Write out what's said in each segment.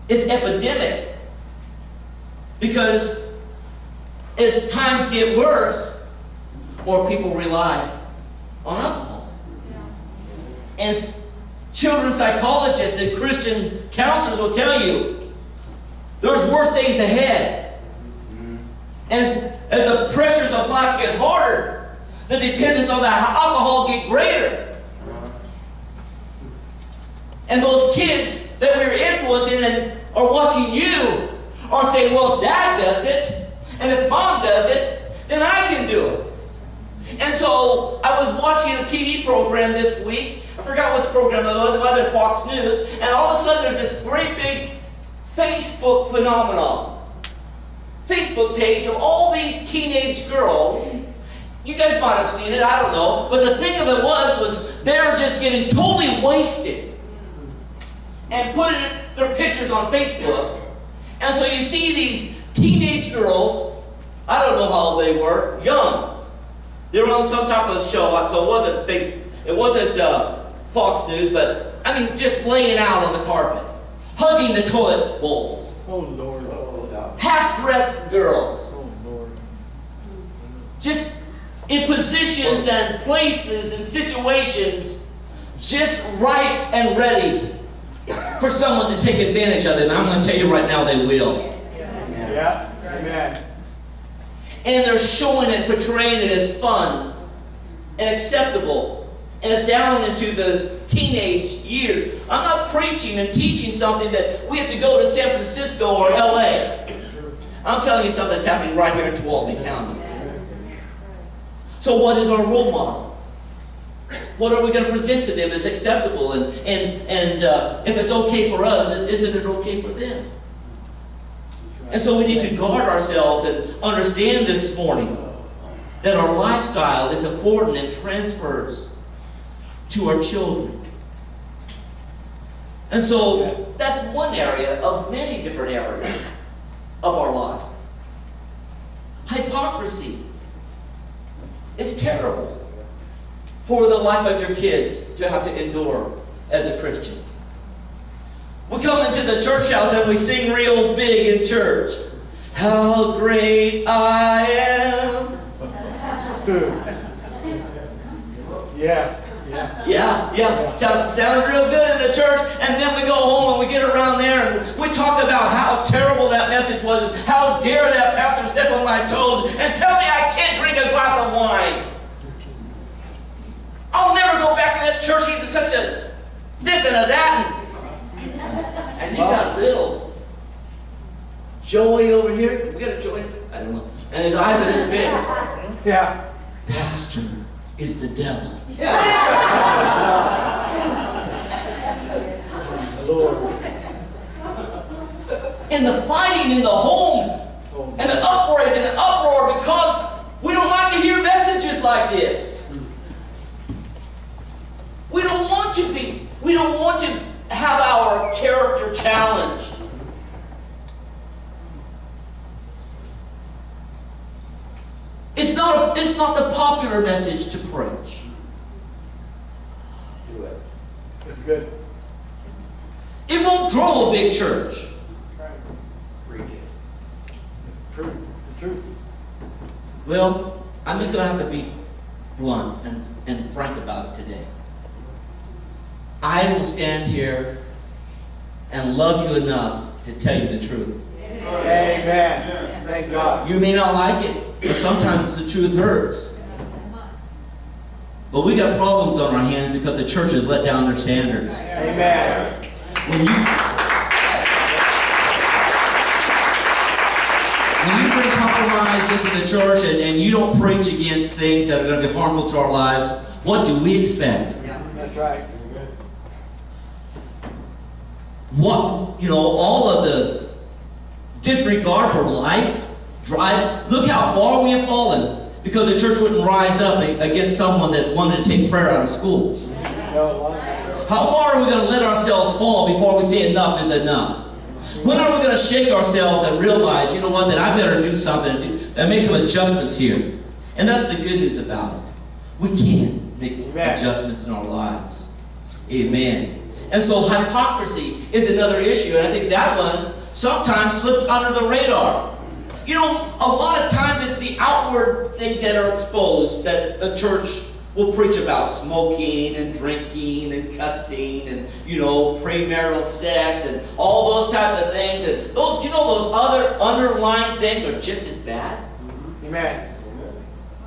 It's epidemic. Because as times get worse, more people rely on alcohol. And children's psychologists and Christian counselors will tell you there's worse days ahead. And as the pressures of life get harder, the dependence on the alcohol get greater. And those kids that we're influencing and are watching you are saying, well, if Dad does it, and if Mom does it, then I can do it. And so I was watching a TV program this week. I forgot which program it was. It might have been Fox News. And all of a sudden there's this great big Facebook phenomenon. Facebook page of all these teenage girls. You guys might have seen it, I don't know. But the thing of it was they were just getting totally wasted and putting their pictures on Facebook. And so you see these teenage girls, I don't know how old they were, young. They were on some type of show, so it wasn't Fox News, but I mean just laying out on the carpet, hugging the toilet bowls. Oh Lord. Half-dressed girls. Oh Lord. Just in positions and places and situations, just right and ready for someone to take advantage of it. And I'm going to tell you right now, they will. Yeah. Amen. And they're showing it, portraying it as fun and acceptable. And it's down into the teenage years. I'm not preaching and teaching something that we have to go to San Francisco or LA. I'm telling you something that's happening right here in Tuolumne County. So what is our role model? What are we going to present to them as acceptable? And if it's okay for us, isn't it okay for them? And so we need to guard ourselves and understand this morning that our lifestyle is important and transfers to our children. And so that's one area of many different areas of our life. Hypocrisy is terrible for the life of your kids to have to endure as a Christian. We come into the church house and we sing real big in church. How great I am. Yeah. Sounds real good in the church, and then we go home and we get around there and we talk about how terrible that message was, and how dare that pastor step on my toes and tell me I can't drink a glass of wine. I'll never go back to that church. He's such a this and a that. And you got little Joey over here. We got a Joey? I don't know. And his eyes are this big. Yeah. Pastor is the devil. Lord. And the fighting in the home, and the uproar and the uproar because we don't like to hear messages like this. We don't want to be. We don't want to have our character challenged. It's not the popular message to preach. Do it. It's good. It won't grow a big church. Preach it. It's the truth. It's the truth. Well, I'm just going to have to be blunt and frank about it today. I will stand here and love you enough to tell you the truth. Amen. Thank God. You may not like it, but sometimes the truth hurts. But we got problems on our hands because the church has let down their standards. Amen. When you bring compromise into the church and you don't preach against things that are going to be harmful to our lives, what do we expect? That's right. All of the disregard for life, look how far we have fallen because the church wouldn't rise up against someone that wanted to take prayer out of schools. How far are we going to let ourselves fall before we say enough is enough? When are we going to shake ourselves and realize, you know what, that I better do something and make some adjustments here? And that's the good news about it. We can make adjustments in our lives. Amen. And so hypocrisy is another issue, and I think that one sometimes slips under the radar. You know, a lot of times it's the outward things that are exposed that the church will preach about. Smoking and drinking and cussing and, you know, premarital sex and all those types of things. And those, you know, those other underlying things are just as bad. Amen.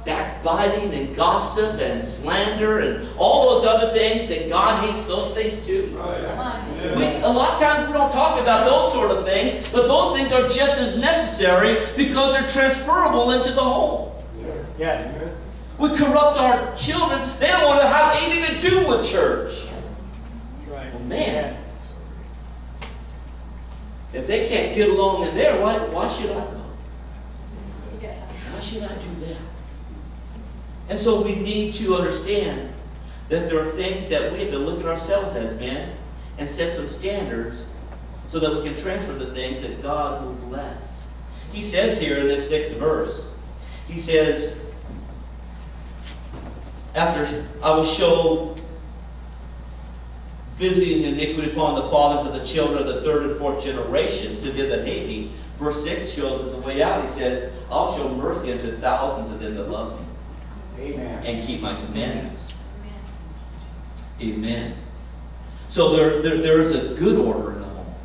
Backbiting and gossip and slander and all those other things, that God hates those things too. A lot of times we don't talk about those sort of things, but those things are just as necessary because they're transferable into the home. Yes. We corrupt our children. They don't want to have anything to do with church. Right. Well, man, if they can't get along in there, why should I go? Why should I do that? And so we need to understand that there are things that we have to look at ourselves as men and set some standards so that we can transfer the things that God will bless. He says here in this 6th verse, he says, after I will show visiting iniquity upon the fathers of the children of the 3rd and 4th generations to them that hate me. Verse 6 shows us the way out. He says, I'll show mercy unto thousands of them that love me. Amen. And keep my commandments. Amen. So there is a good order in the home.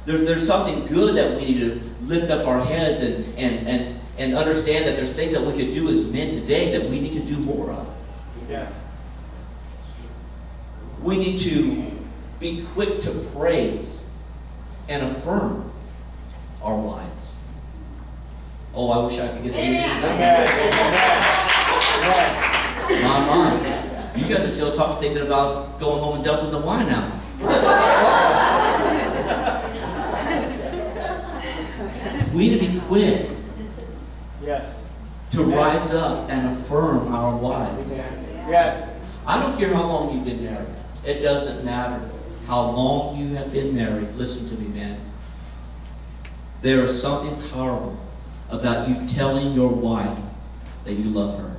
There's something good that we need to lift up our heads and understand that there's things that we could do as men today that we need to do more of. Yes. We need to be quick to praise and affirm our wives. Oh, I wish I could get My. You guys are still thinking about going home and dumping the wine out. We need to be quick to rise up and affirm our wives. Yes. I don't care how long you've been married. It doesn't matter how long you have been married. Listen to me, man. There is something powerful about you telling your wife that you love her.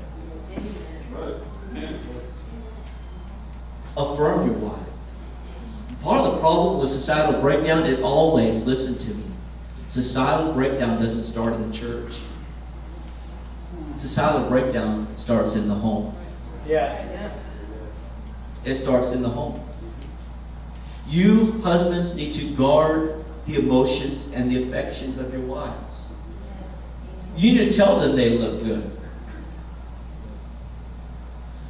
Affirm your wife. Part of the problem with societal breakdown is always, listen to me, societal breakdown doesn't start in the church. Societal breakdown starts in the home. Yes. It starts in the home. You husbands need to guard the emotions and the affections of your wives. You need to tell them they look good.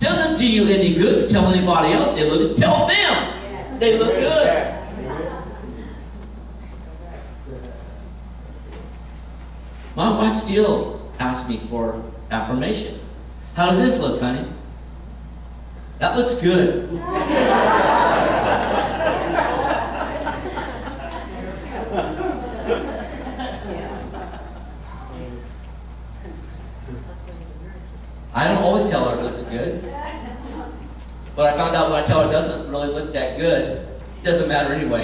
Doesn't do you any good to tell anybody else they look good. Tell them they look good. My wife still asks me for affirmation. How does this look, honey? That looks good. I don't always tell her it looks good. But I found out when I tell her it doesn't really look that good, it doesn't matter anyway.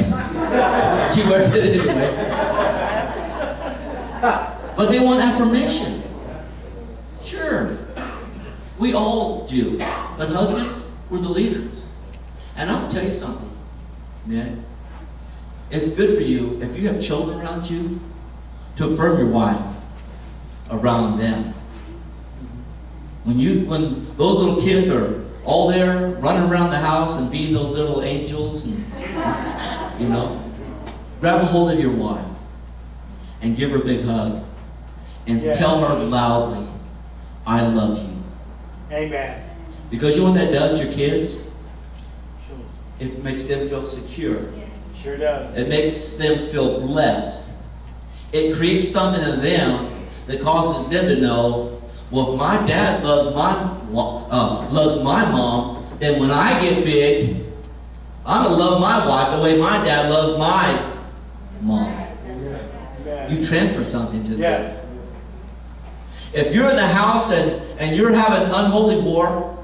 She wears it anyway. But they want affirmation. Sure. We all do. But husbands, we're the leaders. And I'm going to tell you something, men. It's good for you, if you have children around you, to affirm your wife around them. When those little kids are all there running around the house and being those little angels, and, you know, grab a hold of your wife and give her a big hug and tell her loudly, I love you. Amen. Because you know what that does to your kids? It makes them feel secure. Sure does. It makes them feel blessed. It creates something in them that causes them to know, well, if my dad loves my mom, then when I get big, I'm going to love my wife the way my dad loves my mom. You transfer something to them. If you're in the house and you're having unholy war,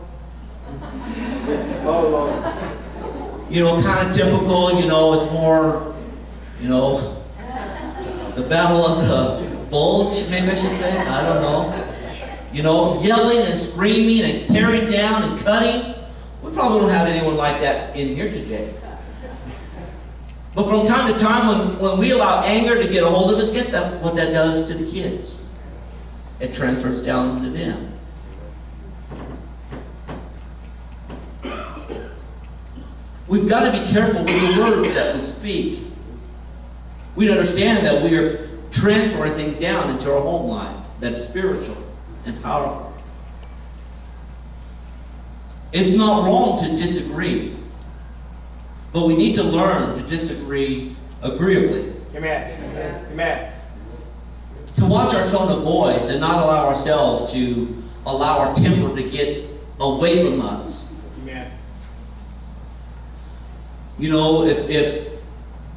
you know, kind of typical, you know, it's more, you know, the battle of the bulge, maybe I should say, I don't know. You know, yelling and screaming and tearing down and cutting. We probably don't have anyone like that in here today. But from time to time, when we allow anger to get a hold of us, guess what that does to the kids? It transfers down to them. We've got to be careful with the words that we speak. We understand that we are transferring things down into our home life that is spiritual and powerful. It's not wrong to disagree, but we need to learn to disagree agreeably. Amen. Amen. To watch our tone of voice and not allow ourselves to allow our temper to get away from us. Amen. You know, if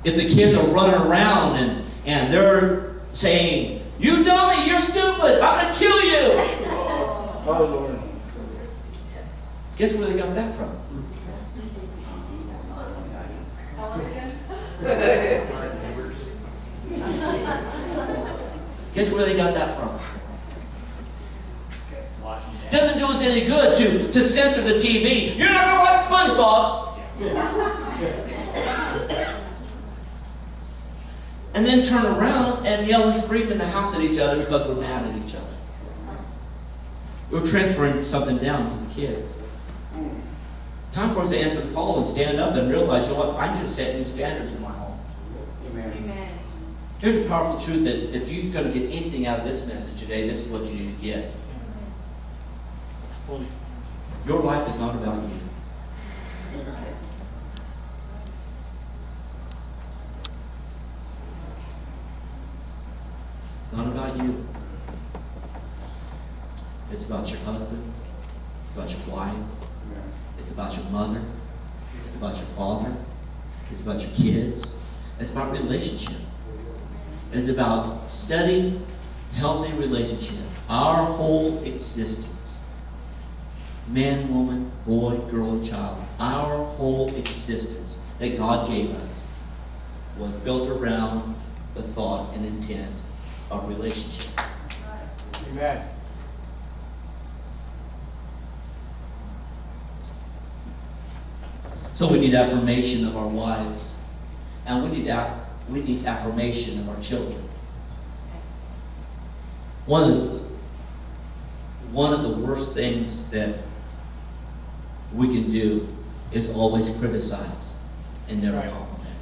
the kids are running around and they're saying, "You dummy, you're stupid, I'm going to kill you." Oh, Lord. Guess where they got that from? Guess where they got that from? Doesn't do us any good to censor the TV. You're not going to watch SpongeBob. And then turn around and yell and scream in the house at each other because we're mad at each other. We're transferring something down to the kids. Time for us to answer the call and stand up and realize, you know what, I need to set new standards in my home. Amen. Here's a powerful truth that if you're going to get anything out of this message today, this is what you need to get. Your life is not about you. It's not about you. It's about your husband. It's about your wife. It's about your mother. It's about your father. It's about your kids. It's about relationship. It's about setting healthy relationship. Our whole existence. Man, woman, boy, girl, and child. Our whole existence that God gave us was built around the thought and intent of relationship. Amen. So we need affirmation of our wives, and we need affirmation of our children. One of the worst things that we can do is always criticize and never compliment.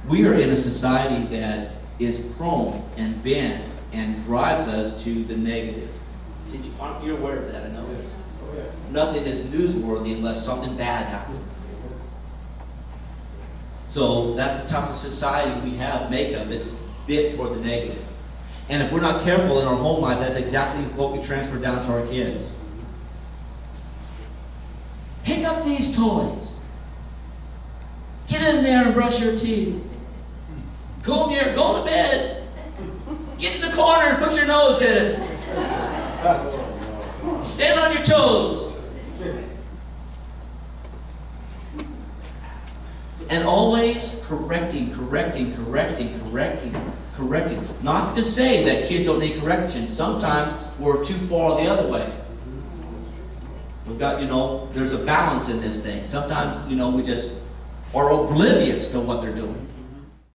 We are in a society that is prone and bent and drives us to the negative. You're aware of that, I know. Nothing is newsworthy unless something bad happens. So that's the type of society we have, makeup. It's bent toward the negative. And if we're not careful in our home life, that's exactly what we transfer down to our kids. Pick up these toys. Get in there and brush your teeth. Go to bed. Get in the corner and put your nose in it. Stand on your toes. And always correcting. Not to say that kids don't need correction. Sometimes we're too far the other way. We've got, there's a balance in this thing. Sometimes, we just are oblivious to what they're doing.